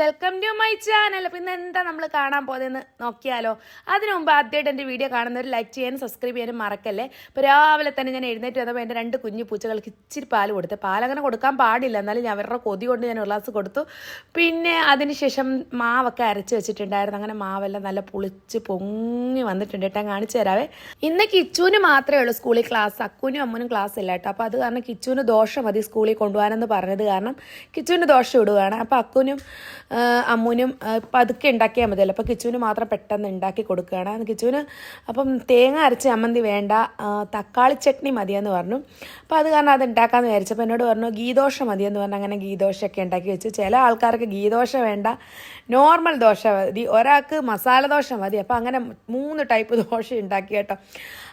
Welcome to my channel. അപ്പോൾ ഇന്ന് എന്താ നമ്മൾ കാണാൻ പോകുന്നതെന്ന് നോക്കിയാലോ. അതിനു മുമ്പ് ആദ്യമായിട്ട് എൻ്റെ വീഡിയോ കാണുന്നവർ ലൈക്ക് ചെയ്യാനും സബ്സ്ക്രൈബ് ചെയ്യാനും മറക്കല്ലേ. ഇപ്പോൾ രാവിലെ തന്നെ ഞാൻ എഴുന്നേറ്റ് വന്നപ്പോൾ എൻ്റെ 2 കുഞ്ഞു പൂച്ചകൾക്ക് ഇച്ചിരി പാല് കൊടുത്ത്. പാലങ്ങനെ കൊടുക്കാൻ പാടില്ല, എന്നാലും ഞാൻ അവരുടെ കൊതി കൊണ്ട് ഞാൻ ഒരു ഗ്ലാസ് കൊടുത്തു. പിന്നെ അതിനുശേഷം മാവൊക്കെ അരച്ച് വെച്ചിട്ടുണ്ടായിരുന്നു. അങ്ങനെ മാവെല്ലാം നല്ല പുളിച്ച് പൊങ്ങി വന്നിട്ടുണ്ട് കേട്ടോ. കാണിച്ചു തരാവേ. ഇന്ന് കിച്ചുവിന് മാത്രമേ ഉള്ളൂ സ്കൂളിൽ ക്ലാസ്, അക്കുനും അമ്മനും ക്ലാസ് ഇല്ല കേട്ടോ. അപ്പോൾ അത് കാരണം കിച്ചുവിന് ദോശ മതി സ്കൂളിൽ കൊണ്ടുപോകാനെന്ന് പറഞ്ഞത് കാരണം കിച്ചുവിന് ദോശ ഇടുകയാണ്. അപ്പോൾ അക്കുനും അമ്മൂനും പതുക്കെ ഉണ്ടാക്കിയാൽ മതിയല്ലോ. അപ്പോൾ കിച്ചുവിന് മാത്രം പെട്ടെന്ന് ഉണ്ടാക്കി കൊടുക്കുകയാണ്. കിച്ചുവിന് അപ്പം തേങ്ങ അരച്ച് ചമ്മന്തി വേണ്ട, തക്കാളി ചട്നി മതിയെന്ന് പറഞ്ഞു. അപ്പോൾ അത് കാരണം അത് ഉണ്ടാക്കാമെന്ന് വിചാരിച്ചപ്പോൾ എന്നോട് പറഞ്ഞു ഗീദോശ മതിയെന്ന് പറഞ്ഞു. അങ്ങനെ ഗീദോശയൊക്കെ ഉണ്ടാക്കി വെച്ചു. ചില ആൾക്കാർക്ക് ഗീദോശ വേണ്ട, നോർമൽ ദോശ മതി, ഒരാൾക്ക് മസാല ദോശ മതി. അപ്പോൾ അങ്ങനെ 3 ടൈപ്പ് ദോശ ഉണ്ടാക്കി കേട്ടോ.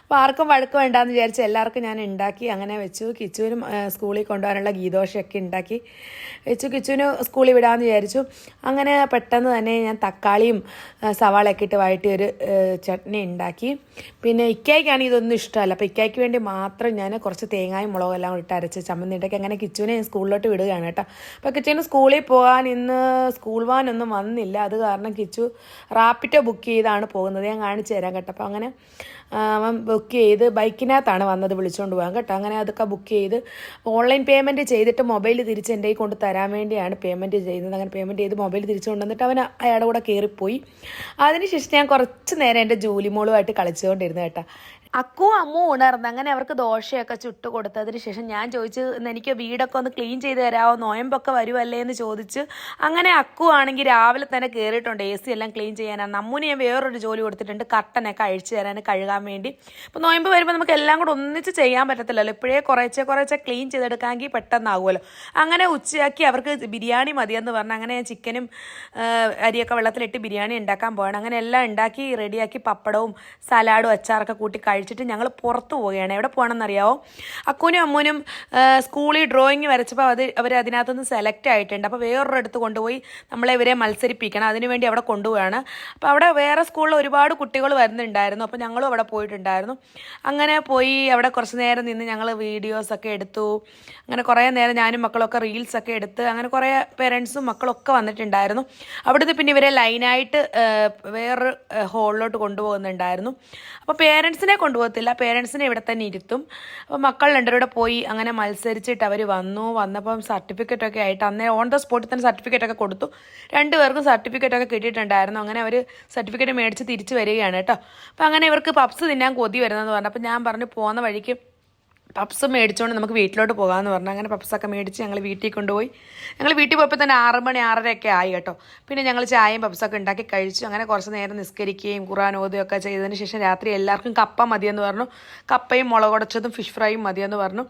അപ്പോൾ ആർക്കും വഴക്ക് വേണ്ടാന്ന് വിചാരിച്ച് എല്ലാവർക്കും ഞാൻ ഉണ്ടാക്കി അങ്ങനെ വെച്ചു. കിച്ചുവിനും സ്കൂളിൽ കൊണ്ടുപോകാനുള്ള ഗീദോശയൊക്കെ ഉണ്ടാക്കി വെച്ചു. കിച്ചുവിന് സ്കൂളിൽ വിടാമെന്ന് വിചാരിച്ചു. അങ്ങനെ പെട്ടെന്ന് തന്നെ ഞാൻ തക്കാളിയും സവാളയൊക്കെ ഇട്ട് വഴറ്റി ഒരു ചട്നി ഉണ്ടാക്കി. പിന്നെ ഇക്കായ്ക്കാണെങ്കിൽ ഇതൊന്നും ഇഷ്ടമല്ല. അപ്പോൾ ഇക്കായ്ക്ക് വേണ്ടി മാത്രം ഞാൻ കുറച്ച് തേങ്ങായും മുളകും എല്ലാം ഇട്ട് അരച്ച് ചമ്മന്തി ഉണ്ടാക്കി. അങ്ങനെ കിച്ചുവിനെ സ്കൂളിലോട്ട് വിടുകയാണ് കേട്ടോ. അപ്പോൾ കിച്ചുവിന് സ്കൂളിൽ പോകാൻ ഇന്ന് സ്കൂൾ വാനൊന്നും വന്നില്ല. അത് കാരണം കിച്ചു റാപ്പിഡോ ബുക്ക് ചെയ്താണ് പോകുന്നത്. ഞാൻ കാണിച്ചു തരാം കേട്ടോ. അപ്പോൾ അങ്ങനെ ബുക്ക് ചെയ്ത് ബൈക്കിനകത്താണ് വന്നത് വിളിച്ചുകൊണ്ട് പോകാൻ കേട്ടോ. അങ്ങനെ അതൊക്കെ ബുക്ക് ചെയ്ത് ഓൺലൈൻ പേയ്മെൻറ്റ് ചെയ്തിട്ട് മൊബൈൽ തിരിച്ച് എൻ്റെ കൊണ്ട് തരാൻ വേണ്ടിയാണ് പേയ്മെൻറ്റ് ചെയ്യുന്നത്. അങ്ങനെ പേയ്മെൻറ്റ് ചെയ്ത് മൊബൈൽ തിരിച്ചു കൊണ്ടുവന്നിട്ട് അവൻ അയാളുടെ കൂടെ കയറിപ്പോയി. അതിനുശേഷം ഞാൻ കുറച്ച് നേരം എൻ്റെ ജോലിമോളുമായിട്ട് കളിച്ചുകൊണ്ടിരുന്നു കേട്ടോ. അക്കുവും അമ്മും ഉണർന്ന്. അങ്ങനെ അവർക്ക് ദോശയൊക്കെ ചുട്ട് കൊടുത്തതിന് ശേഷം ഞാൻ ചോദിച്ചു എനിക്ക് വീടൊക്കെ ഒന്ന് ക്ലീൻ ചെയ്ത് തരാമോ, നോയമ്പൊക്കെ വരുമല്ലേ എന്ന് ചോദിച്ചു. അങ്ങനെ അക്കു ആണെങ്കിൽ രാവിലെ തന്നെ കയറിയിട്ടുണ്ട് AC എല്ലാം ക്ലീൻ ചെയ്യാനാണ്. അമ്മുന് ഞാൻ വേറൊരു ജോലി കൊടുത്തിട്ടുണ്ട്, കർട്ടനൊക്കെ അഴിച്ചു തരാൻ കഴുകാൻ വേണ്ടി. അപ്പോൾ നോയമ്പ് വരുമ്പോൾ നമുക്ക് എല്ലാം കൂടെ ഒന്നിച്ച് ചെയ്യാൻ പറ്റത്തില്ലല്ലോ, ഇപ്പോഴേ കുറേശ്ശെ ക്ലീൻ ചെയ്തെടുക്കാമെങ്കിൽ പെട്ടെന്നാകുമല്ലോ. അങ്ങനെ ഉച്ചയാക്കി അവർക്ക് ബിരിയാണി മതിയെന്ന് പറഞ്ഞു. അങ്ങനെ ഞാൻ ചിക്കനും അരിയൊക്കെ വെള്ളത്തിലിട്ട് ബിരിയാണി ഉണ്ടാക്കാൻ പോവാണ്. അങ്ങനെ എല്ലാം ഉണ്ടാക്കി റെഡിയാക്കി പപ്പടവും സലാഡും അച്ചാറൊക്കെ കൂട്ടി കഴിച്ചിട്ട് ഞങ്ങൾ പുറത്ത് പോവുകയാണ്. എവിടെ പോകണമെന്നറിയാമോ? അക്കുനും അമ്മൂനും സ്കൂളിൽ ഡ്രോയിങ് വരച്ചപ്പോൾ അവർ അതിനകത്തുനിന്ന് സെലക്ട് ആയിട്ടുണ്ട്. അപ്പോൾ വേറൊരിടത്ത് കൊണ്ടുപോയി ഇവരെ മത്സരിപ്പിക്കണം, അതിനുവേണ്ടി അവിടെ കൊണ്ടുപോവുകയാണ്. അപ്പോൾ അവിടെ വേറെ സ്കൂളിൽ ഒരുപാട് കുട്ടികൾ വരുന്നുണ്ടായിരുന്നു. അപ്പോൾ ഞങ്ങളും അവിടെ പോയിട്ടുണ്ടായിരുന്നു. അങ്ങനെ പോയി അവിടെ കുറച്ച് നേരം നിന്ന് ഞങ്ങൾ വീഡിയോസൊക്കെ എടുത്തു. അങ്ങനെ കുറേ നേരം ഞാനും മക്കളൊക്കെ റീൽസൊക്കെ എടുത്ത് അങ്ങനെ കുറേ പേരൻസും മക്കളൊക്കെ വന്നിട്ടുണ്ടായിരുന്നു. അവിടുന്ന് പിന്നെ ഇവരെ ലൈനായിട്ട് വേറൊരു ഹോളിലോട്ട് കൊണ്ടുപോകുന്നുണ്ടായിരുന്നു. അപ്പോൾ പേരൻസിനെ കൊണ്ടുപോകത്തില്ല, പേരൻസിനെ ഇവിടെ തന്നെ ഇരുത്തും. അപ്പോൾ മക്കൾ 2 കൂടെ പോയി അങ്ങനെ മത്സരിച്ചിട്ട് അവർ വന്നപ്പം സർട്ടിഫിക്കറ്റൊക്കെ ആയിട്ട് അന്നേരം ഓൺ ദ സ്പോട്ടിൽ തന്നെ സർട്ടിഫിക്കറ്റൊക്കെ കൊടുത്തു. 2 പേർക്കും സർട്ടിഫിക്കറ്റൊക്കെ കിട്ടിയിട്ടുണ്ടായിരുന്നു. അങ്ങനെ അവർ സർട്ടിഫിക്കറ്റ് മേടിച്ച് തിരിച്ച് വരികയാണ് കേട്ടോ. അപ്പോൾ അങ്ങനെ ഇവർക്ക് പപ്സ് തിന്നാൻ കൊതി വരുന്നതെന്ന് പറഞ്ഞു. അപ്പോൾ ഞാൻ പറഞ്ഞു പോകുന്ന വഴിക്ക് പപ്സ് മേടിച്ചുകൊണ്ട് നമുക്ക് വീട്ടിലോട്ട് പോകാമെന്ന് പറഞ്ഞു. അങ്ങനെ പപ്സൊക്കെ മേടിച്ച് ഞങ്ങൾ വീട്ടിൽ കൊണ്ടുപോയി. ഞങ്ങൾ വീട്ടിൽ പോയപ്പോൾ തന്നെ 6 മണി 6:30 ആയി കേട്ടോ. പിന്നെ ഞങ്ങൾ ചായയും പപ്സൊക്കെ ഉണ്ടാക്കി കഴിച്ചു. അങ്ങനെ കുറച്ച് നേരം നിസ്കരിക്കുകയും ഖുർആൻ ഓതുകയൊക്കെ ചെയ്തതിന് ശേഷം രാത്രി എല്ലാവർക്കും കപ്പ മതിയെന്ന് പറഞ്ഞു. കപ്പയും മുളകുടച്ചതും ഫിഷ് ഫ്രൈയും മതിയെന്ന് പറഞ്ഞു.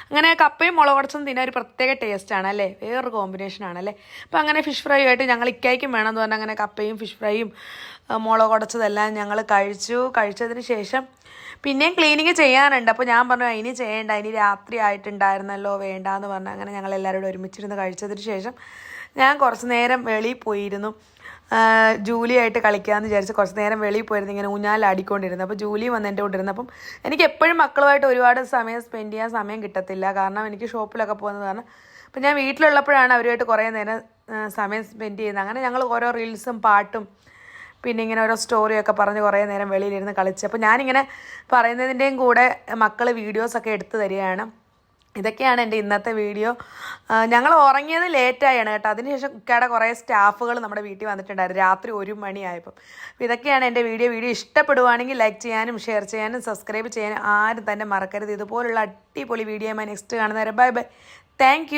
അങ്ങനെ കപ്പയും മുളകുടച്ചതും തിന്നാൻ ഒരു പ്രത്യേക ടേസ്റ്റാണ് അല്ലേ, വേറൊരു കോമ്പിനേഷനാണല്ലേ. അപ്പോൾ അങ്ങനെ ഫിഷ് ഫ്രൈ ആയിട്ട് ഞങ്ങൾ ഇക്കായ്ക്കും വേണമെന്ന് പറഞ്ഞാൽ അങ്ങനെ കപ്പയും ഫിഷ് ഫ്രൈയും മുളകുടച്ചതെല്ലാം ഞങ്ങൾ കഴിച്ചതിന് ശേഷം പിന്നെയും ക്ലീനിങ് ചെയ്യാനുണ്ട്. അപ്പോൾ ഞാൻ പറഞ്ഞു ഇനി ചെയ്യേണ്ട, ഇനി രാത്രി ആയിട്ടുണ്ടായിരുന്നല്ലോ, വേണ്ടാന്ന് പറഞ്ഞു. അങ്ങനെ ഞങ്ങൾ എല്ലാവരും ഒരുമിച്ചിരുന്ന് കഴിച്ചതിന് ശേഷം ഞാൻ കുറച്ച് നേരം വെളിയിൽ പോയിരുന്നു. ജൂലിയായിട്ട് കളിക്കാമെന്ന് വിചാരിച്ച് കുറച്ച് നേരം വെളിയിൽ പോയിരുന്നു, ഇങ്ങനെ ഊഞ്ഞാലാടിക്കൊണ്ടിരുന്നു. അപ്പോൾ ജൂലി വന്ന് എൻ്റെ കൂടെ ഇരുന്നു. അപ്പം എനിക്ക് എപ്പോഴും മക്കളുമായിട്ട് ഒരുപാട് സമയം സ്പെൻഡ് ചെയ്യാൻ സമയം കിട്ടത്തില്ല, കാരണം എനിക്ക് ഷോപ്പിലൊക്കെ പോകുന്നത് കാരണം. അപ്പം ഞാൻ വീട്ടിലുള്ളപ്പോഴാണ് അവരുമായിട്ട് കുറേ നേരം സമയം സ്പെൻഡ് ചെയ്യുന്നത്. അങ്ങനെ ഞങ്ങൾ ഓരോ റീൽസും പാട്ടും പിന്നെ ഇങ്ങനെ ഓരോ സ്റ്റോറിയൊക്കെ പറഞ്ഞ് കുറേ നേരം വെളിയിലിരുന്ന് കളിച്ച്. അപ്പോൾ ഞാനിങ്ങനെ പറയുന്നതിൻ്റെയും കൂടെ മക്കൾ വീഡിയോസൊക്കെ എടുത്തു തരികയാണ്. ഇതൊക്കെയാണ് എൻ്റെ ഇന്നത്തെ വീഡിയോ. ഞങ്ങൾ ഉറങ്ങിയത് ലേറ്റായാണ് കേട്ടോ. അതിനുശേഷം ഇക്കയുടെ കുറേ സ്റ്റാഫുകൾ നമ്മുടെ വീട്ടിൽ വന്നിട്ടുണ്ടായിരുന്നു രാത്രി 1 മണിയായപ്പം. അപ്പോൾ ഇതൊക്കെയാണ് എൻ്റെ വീഡിയോ ഇഷ്ടപ്പെടുവാണെങ്കിൽ ലൈക്ക് ചെയ്യാനും ഷെയർ ചെയ്യാനും സബ്സ്ക്രൈബ് ചെയ്യാനും ആരും തന്നെ മറക്കരുത്. ഇതുപോലുള്ള അടിപൊളി വീഡിയോയുമായി നെക്സ്റ്റ് കാണുന്നവരെ ബൈ ബൈ. താങ്ക്